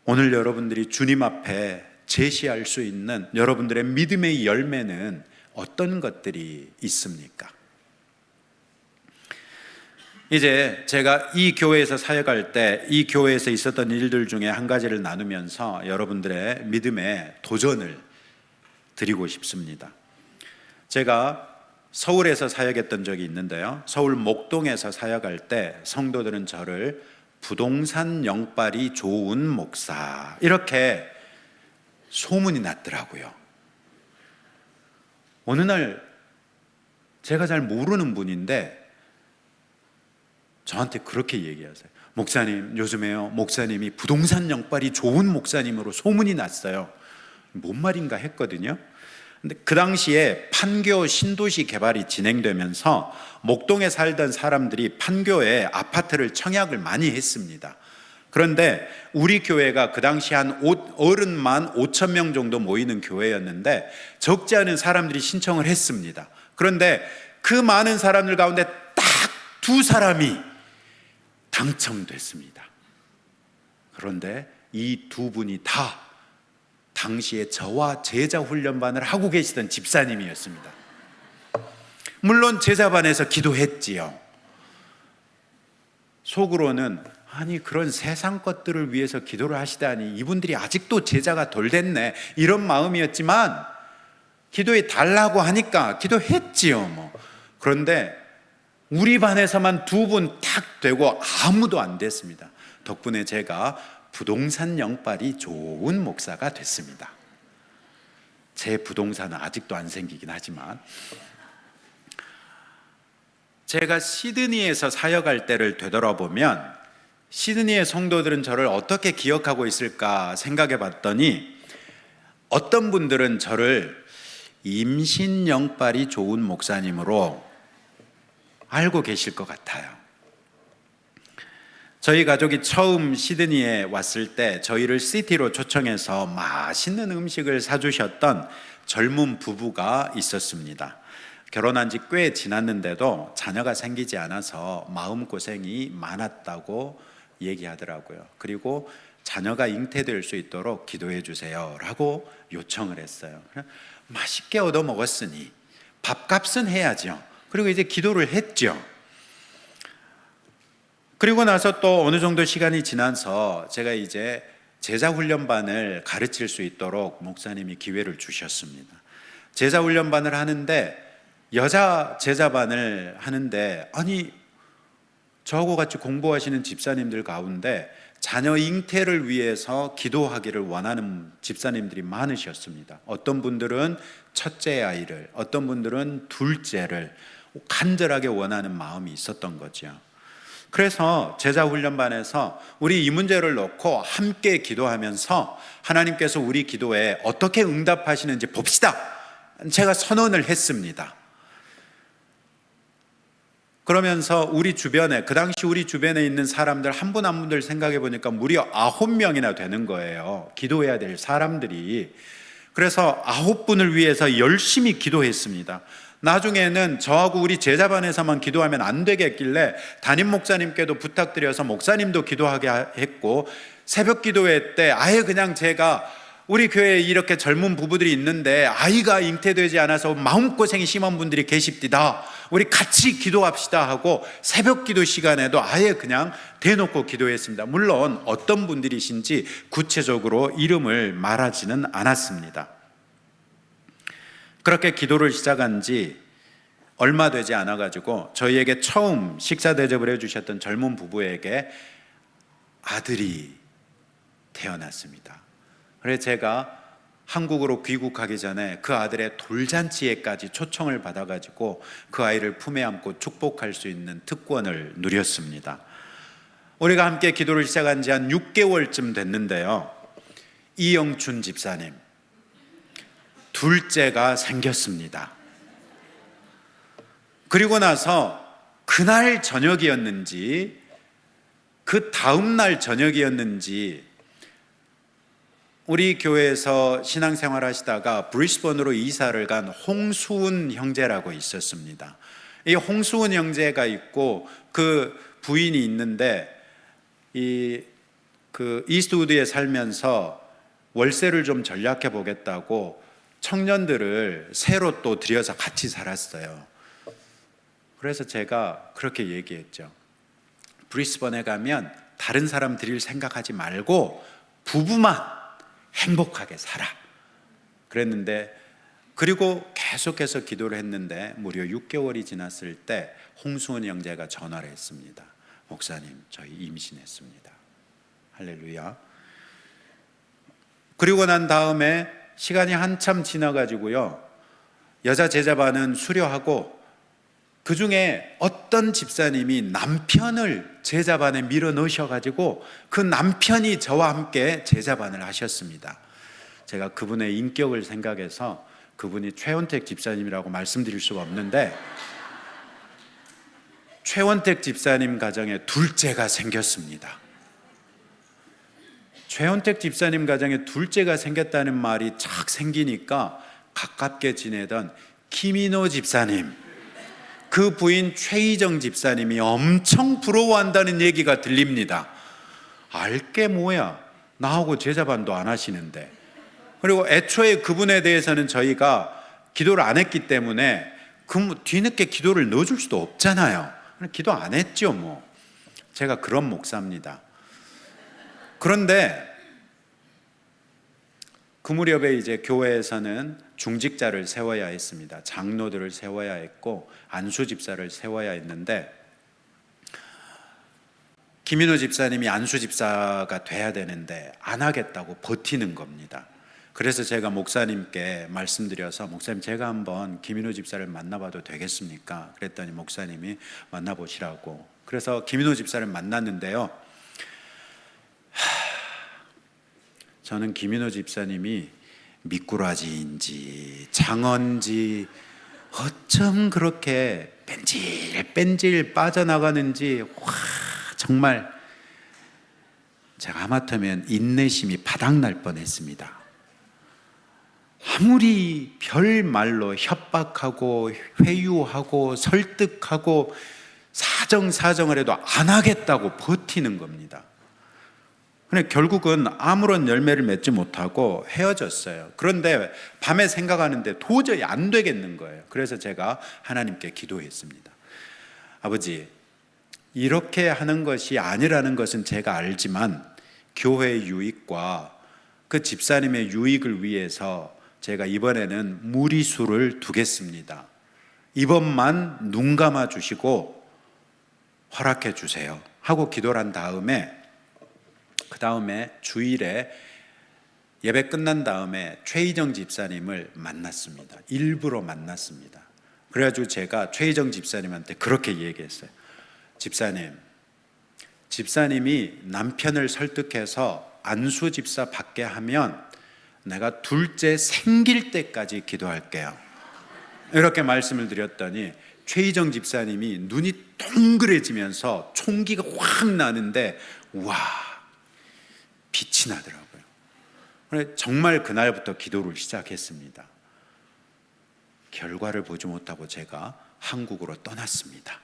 오늘 여러분들이 주님 앞에 제시할 수 있는 여러분들의 믿음의 열매는 어떤 것들이 있습니까? 이제 제가 이 교회에서 사역할 때 이 교회에서 있었던 일들 중에 한 가지를 나누면서 여러분들의 믿음에 도전을 드리고 싶습니다. 제가 서울에서 사역했던 적이 있는데요, 서울 목동에서 사역할 때 성도들은 저를 부동산 영빨이 좋은 목사 이렇게 소문이 났더라고요. 어느 날 제가 잘 모르는 분인데 저한테 그렇게 얘기하세요. 목사님, 요즘에요 목사님이 부동산 영빨이 좋은 목사님으로 소문이 났어요. 뭔 말인가 했거든요. 근데 그 당시에 판교 신도시 개발이 진행되면서 목동에 살던 사람들이 판교에 아파트를 청약을 많이 했습니다. 그런데 우리 교회가 그 당시 한 어른만 5천 명 정도 모이는 교회였는데 적지 않은 사람들이 신청을 했습니다. 그런데 그 많은 사람들 가운데 딱 두 사람이 당첨됐습니다. 그런데 이 두 분이 다 당시에 저와 제자 훈련반을 하고 계시던 집사님이었습니다. 물론 제자반에서 기도했지요. 속으로는 아니 그런 세상 것들을 위해서 기도를 하시다니 이분들이 아직도 제자가 덜 됐네 이런 마음이었지만 기도해 달라고 하니까 기도했지요. 그런데 우리 반에서만 두 분 탁 되고 아무도 안 됐습니다. 덕분에 제가 부동산 영빨이 좋은 목사가 됐습니다. 제 부동산은 아직도 안 생기긴 하지만 제가 시드니에서 사역할 때를 되돌아보면 시드니의 성도들은 저를 어떻게 기억하고 있을까 생각해 봤더니 어떤 분들은 저를 임신 영빨이 좋은 목사님으로 알고 계실 것 같아요. 저희 가족이 처음 시드니에 왔을 때 저희를 시티로 초청해서 맛있는 음식을 사주셨던 젊은 부부가 있었습니다. 결혼한 지 꽤 지났는데도 자녀가 생기지 않아서 마음고생이 많았다고 얘기하더라고요. 그리고 자녀가 잉태될 수 있도록 기도해 주세요 라고 요청을 했어요. 맛있게 얻어 먹었으니 밥값은 해야죠. 그리고 이제 기도를 했죠. 그리고 나서 또 어느 정도 시간이 지나서 제가 이제 제자훈련반을 가르칠 수 있도록 목사님이 기회를 주셨습니다. 제자훈련반을 하는데 여자 제자반을 하는데 아니 저하고 같이 공부하시는 집사님들 가운데 자녀 잉태를 위해서 기도하기를 원하는 집사님들이 많으셨습니다. 어떤 분들은 첫째 아이를, 어떤 분들은 둘째를 간절하게 원하는 마음이 있었던 거죠. 그래서 제자훈련반에서 우리 이 문제를 놓고 함께 기도하면서 하나님께서 우리 기도에 어떻게 응답하시는지 봅시다. 제가 선언을 했습니다. 그러면서 우리 주변에, 그 당시 우리 주변에 있는 사람들 한 분 한 분들 생각해 보니까 무려 9명이나 되는 거예요. 기도해야 될 사람들이. 그래서 9분을 위해서 열심히 기도했습니다. 나중에는 저하고 우리 제자반에서만 기도하면 안 되겠길래 담임 목사님께도 부탁드려서 목사님도 기도하게 했고, 새벽 기도회 때 아예 그냥 제가 우리 교회에 이렇게 젊은 부부들이 있는데 아이가 잉태되지 않아서 마음고생이 심한 분들이 계십디다, 우리 같이 기도합시다 하고 새벽 기도 시간에도 아예 그냥 대놓고 기도했습니다. 물론 어떤 분들이신지 구체적으로 이름을 말하지는 않았습니다. 그렇게 기도를 시작한 지 얼마 되지 않아 가지고 저희에게 처음 식사 대접을 해주셨던 젊은 부부에게 아들이 태어났습니다. 그래서 제가 한국으로 귀국하기 전에 그 아들의 돌잔치에까지 초청을 받아 가지고 그 아이를 품에 안고 축복할 수 있는 특권을 누렸습니다. 우리가 함께 기도를 시작한 지 한 6개월쯤 됐는데요, 이영춘 집사님 둘째가 생겼습니다. 그리고 나서 그날 저녁이었는지 그 다음 날 저녁이었는지 우리 교회에서 신앙생활 하시다가 브리스번으로 이사를 간 홍수은 형제라고 있었습니다. 이 홍수은 형제가 있고 그 부인이 있는데 그 이스트우드에 살면서 월세를 좀 절약해 보겠다고 청년들을 새로 또 들여서 같이 살았어요. 그래서 제가 그렇게 얘기했죠. 브리스번에 가면 다른 사람 들일 생각하지 말고 부부만 행복하게 살아. 그랬는데, 그리고 계속해서 기도를 했는데 무려 6개월이 지났을 때 홍수은 형제가 전화를 했습니다. 목사님, 저희 임신했습니다. 할렐루야. 그리고 난 다음에 시간이 한참 지나가지고요, 여자 제자반은 수료하고 그 중에 어떤 집사님이 남편을 제자반에 밀어 넣으셔가지고 그 남편이 저와 함께 제자반을 하셨습니다. 제가 그분의 인격을 생각해서 그분이 최원택 집사님이라고 말씀드릴 수가 없는데, 최원택 집사님 가정에 둘째가 생겼습니다. 최원택 집사님 가정에 둘째가 생겼다는 말이 착 생기니까 가깝게 지내던 김인호 집사님, 그 부인 최희정 집사님이 엄청 부러워한다는 얘기가 들립니다. 알게 뭐야, 나하고 제자반도 안 하시는데. 그리고 애초에 그분에 대해서는 저희가 기도를 안 했기 때문에 뒤늦게 기도를 넣어줄 수도 없잖아요. 기도 안 했죠 뭐. 제가 그런 목사입니다. 그런데 그 무렵에 이제 교회에서는 중직자를 세워야 했습니다. 장로들을 세워야 했고 안수 집사를 세워야 했는데, 김인호 집사님이 안수 집사가 돼야 되는데 안 하겠다고 버티는 겁니다. 그래서 제가 목사님께 말씀드려서, 목사님 제가 한번 김인호 집사를 만나봐도 되겠습니까? 그랬더니 목사님이 만나보시라고. 그래서 김인호 집사를 만났는데요, 저는 김인호 집사님이 미꾸라지인지 장어인지 어쩜 그렇게 뺀질 빠져나가는지, 와, 정말 제가 하마터면 인내심이 바닥날 뻔했습니다. 아무리 별 말로 협박하고 회유하고 설득하고 사정을 해도 안 하겠다고 버티는 겁니다. 근데 결국은 아무런 열매를 맺지 못하고 헤어졌어요. 그런데 밤에 생각하는데 도저히 안 되겠는 거예요. 그래서 제가 하나님께 기도했습니다. 아버지, 이렇게 하는 것이 아니라는 것은 제가 알지만 교회의 유익과 그 집사님의 유익을 위해서 제가 이번에는 무리수를 두겠습니다. 이번만 눈 감아 주시고 허락해 주세요 하고 기도를 한 다음에, 그 다음에 주일에 예배 끝난 다음에 최희정 집사님을 만났습니다. 일부러 만났습니다. 그래가지고 제가 최희정 집사님한테 그렇게 얘기했어요. 집사님이 남편을 설득해서 안수 집사 받게 하면 내가 둘째 생길 때까지 기도할게요. 이렇게 말씀을 드렸더니 최희정 집사님이 눈이 동그래지면서 총기가 확 나는데, 와, 빛이 나더라고요. 정말 그날부터 기도를 시작했습니다. 결과를 보지 못하고 제가 한국으로 떠났습니다.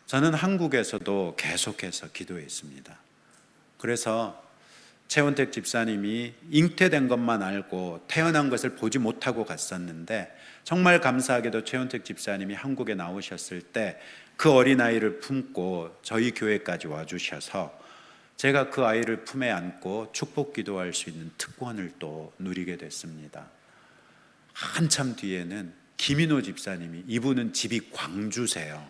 저는 한국에서도 계속해서 기도했습니다. 그래서 최원택 집사님이 잉태된 것만 알고 태어난 것을 보지 못하고 갔었는데, 정말 감사하게도 최원택 집사님이 한국에 나오셨을 때 그 어린아이를 품고 저희 교회까지 와주셔서 제가 그 아이를 품에 안고 축복 기도할 수 있는 특권을 또 누리게 됐습니다. 한참 뒤에는 김인호 집사님이, 이분은 집이 광주세요.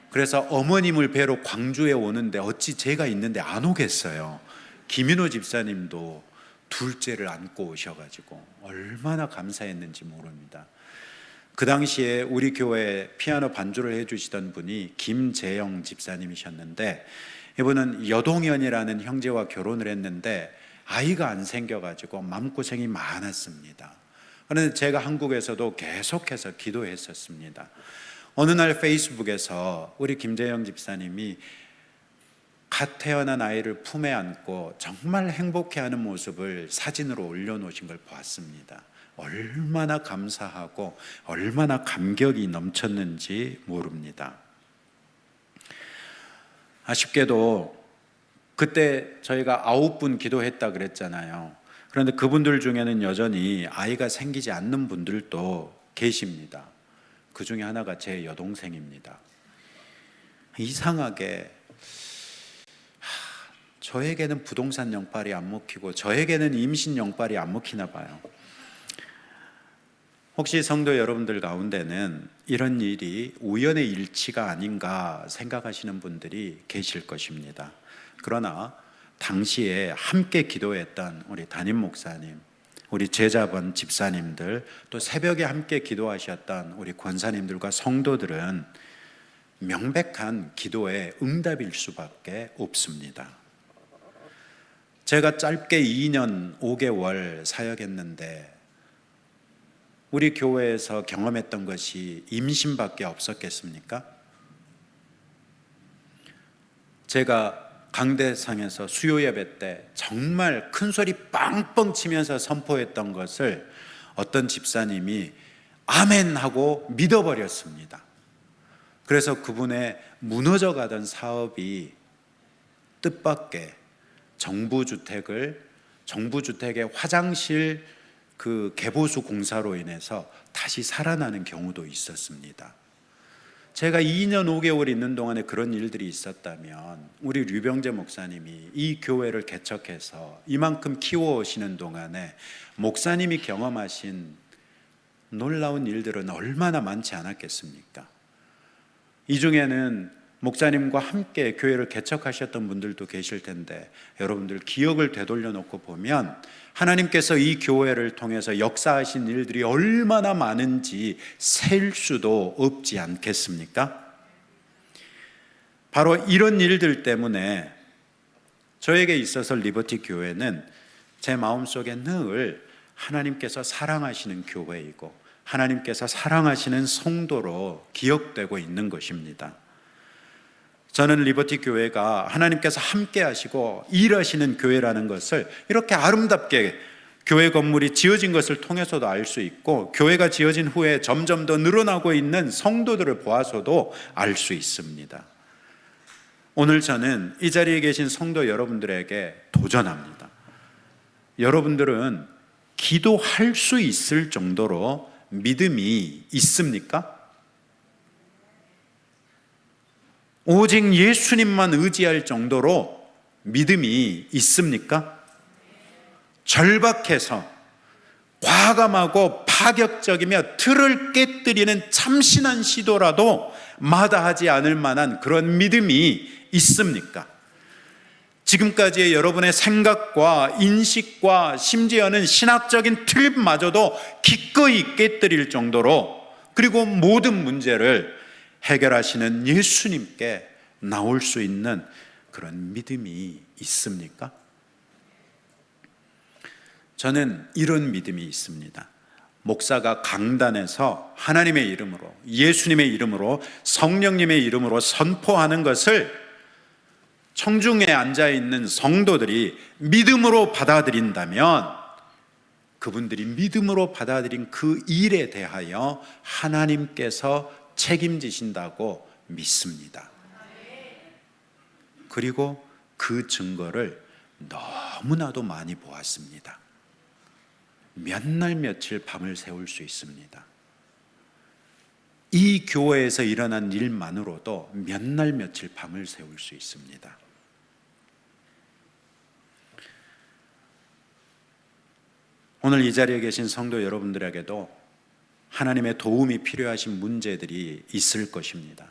그래서 어머님을 뵈러 광주에 오는데 어찌 제가 있는데 안 오겠어요. 김인호 집사님도 둘째를 안고 오셔가지고 얼마나 감사했는지 모릅니다. 그 당시에 우리 교회에 피아노 반주를 해주시던 분이 김재영 집사님이셨는데, 이분은 여동현이라는 형제와 결혼을 했는데 아이가 안 생겨가지고 마음고생이 많았습니다. 그런데 제가 한국에서도 계속해서 기도했었습니다. 어느 날 페이스북에서 우리 김재영 집사님이 갓 태어난 아이를 품에 안고 정말 행복해하는 모습을 사진으로 올려놓으신 걸 보았습니다. 얼마나 감사하고 얼마나 감격이 넘쳤는지 모릅니다. 아쉽게도 그때 저희가 9분 기도했다 그랬잖아요. 그런데 그분들 중에는 여전히 아이가 생기지 않는 분들도 계십니다. 그 중에 하나가 제 여동생입니다. 이상하게 저에게는 부동산 영빨이 안 먹히고 저에게는 임신 영빨이 안 먹히나 봐요. 혹시 성도 여러분들 가운데는 이런 일이 우연의 일치가 아닌가 생각하시는 분들이 계실 것입니다. 그러나 당시에 함께 기도했던 우리 담임 목사님, 우리 제자번 집사님들, 또 새벽에 함께 기도하셨던 우리 권사님들과 성도들은 명백한 기도의 응답일 수밖에 없습니다. 제가 짧게 2년 5개월 사역했는데 우리 교회에서 경험했던 것이 임신밖에 없었겠습니까? 제가 강대상에서 수요 예배 때 정말 큰 소리 빵빵 치면서 선포했던 것을 어떤 집사님이 아멘 하고 믿어버렸습니다. 그래서 그분의 무너져가던 사업이 뜻밖의 정부주택의 화장실 그 개보수 공사로 인해서 다시 살아나는 경우도 있었습니다. 제가 2년 5개월 있는 동안에 그런 일들이 있었다면 우리 류병재 목사님이 이 교회를 개척해서 이만큼 키워오시는 동안에 목사님이 경험하신 놀라운 일들은 얼마나 많지 않았겠습니까? 이 중에는 목사님과 함께 교회를 개척하셨던 분들도 계실 텐데 여러분들 기억을 되돌려 놓고 보면 하나님께서 이 교회를 통해서 역사하신 일들이 얼마나 많은지 셀 수도 없지 않겠습니까? 바로 이런 일들 때문에 저에게 있어서 리버티 교회는 제 마음속에 늘 하나님께서 사랑하시는 교회이고 하나님께서 사랑하시는 성도로 기억되고 있는 것입니다. 저는 리버티 교회가 하나님께서 함께 하시고 일하시는 교회라는 것을 이렇게 아름답게 교회 건물이 지어진 것을 통해서도 알 수 있고 교회가 지어진 후에 점점 더 늘어나고 있는 성도들을 보아서도 알 수 있습니다. 오늘 저는 이 자리에 계신 성도 여러분들에게 도전합니다. 여러분들은 기도할 수 있을 정도로 믿음이 있습니까? 오직 예수님만 의지할 정도로 믿음이 있습니까? 절박해서 과감하고 파격적이며 틀을 깨뜨리는 참신한 시도라도 마다하지 않을 만한 그런 믿음이 있습니까? 지금까지의 여러분의 생각과 인식과 심지어는 신학적인 틀마저도 기꺼이 깨뜨릴 정도로 그리고 모든 문제를 해결하시는 예수님께 나올 수 있는 그런 믿음이 있습니까? 저는 이런 믿음이 있습니다. 목사가 강단에서 하나님의 이름으로, 예수님의 이름으로, 성령님의 이름으로 선포하는 것을 청중에 앉아있는 성도들이 믿음으로 받아들인다면 그분들이 믿음으로 받아들인 그 일에 대하여 하나님께서 책임지신다고 믿습니다. 그리고 그 증거를 너무나도 많이 보았습니다. 몇 날 며칠 밤을 새울 수 있습니다. 이 교회에서 일어난 일만으로도 몇 날 며칠 밤을 새울 수 있습니다. 오늘 이 자리에 계신 성도 여러분들에게도 하나님의 도움이 필요하신 문제들이 있을 것입니다.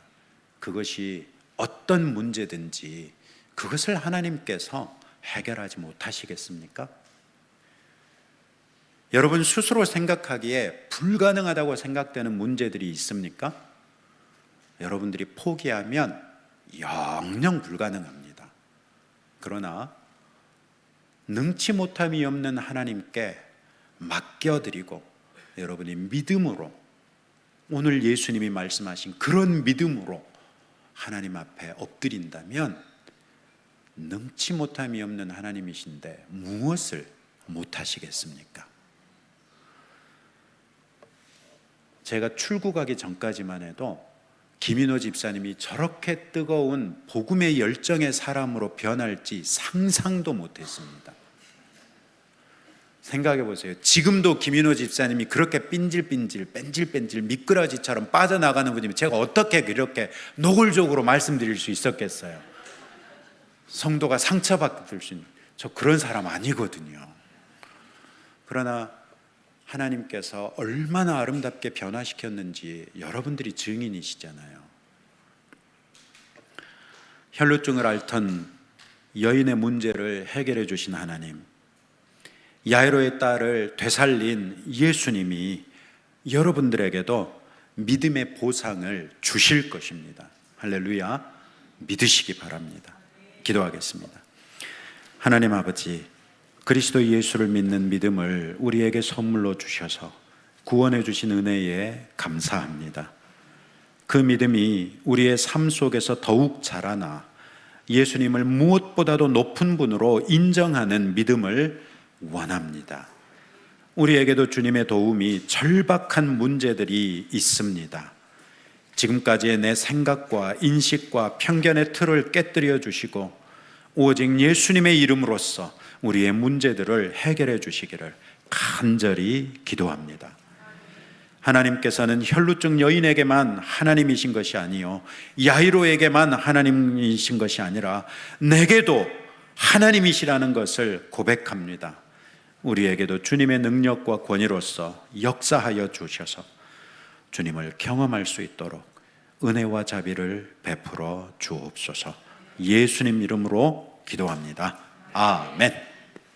그것이 어떤 문제든지 그것을 하나님께서 해결하지 못하시겠습니까? 여러분 스스로 생각하기에 불가능하다고 생각되는 문제들이 있습니까? 여러분들이 포기하면 영영 불가능합니다. 그러나 능치 못함이 없는 하나님께 맡겨드리고 여러분이 믿음으로 오늘 예수님이 말씀하신 그런 믿음으로 하나님 앞에 엎드린다면 능치 못함이 없는 하나님이신데 무엇을 못하시겠습니까? 제가 출국하기 전까지만 해도 김인호 집사님이 저렇게 뜨거운 복음의 열정의 사람으로 변할지 상상도 못했습니다. 생각해 보세요. 지금도 김인호 집사님이 그렇게 뺀질뺀질 미꾸라지처럼 빠져나가는 분이면 제가 어떻게 그렇게 노골적으로 말씀드릴 수 있었겠어요? 성도가 상처받을 수 있는, 저 그런 사람 아니거든요. 그러나 하나님께서 얼마나 아름답게 변화시켰는지 여러분들이 증인이시잖아요. 혈루증을 앓던 여인의 문제를 해결해 주신 하나님, 야이로의 딸을 되살린 예수님이 여러분들에게도 믿음의 보상을 주실 것입니다. 할렐루야. 믿으시기 바랍니다. 기도하겠습니다. 하나님 아버지, 그리스도 예수를 믿는 믿음을 우리에게 선물로 주셔서 구원해 주신 은혜에 감사합니다. 그 믿음이 우리의 삶 속에서 더욱 자라나 예수님을 무엇보다도 높은 분으로 인정하는 믿음을 원합니다. 우리에게도 주님의 도움이 절박한 문제들이 있습니다. 지금까지의 내 생각과 인식과 편견의 틀을 깨뜨려 주시고 오직 예수님의 이름으로써 우리의 문제들을 해결해 주시기를 간절히 기도합니다. 하나님께서는 혈루증 여인에게만 하나님이신 것이 아니요 야이로에게만 하나님이신 것이 아니라 내게도 하나님이시라는 것을 고백합니다. 우리에게도 주님의 능력과 권위로서 역사하여 주셔서 주님을 경험할 수 있도록 은혜와 자비를 베풀어 주옵소서. 예수님 이름으로 기도합니다. 아멘.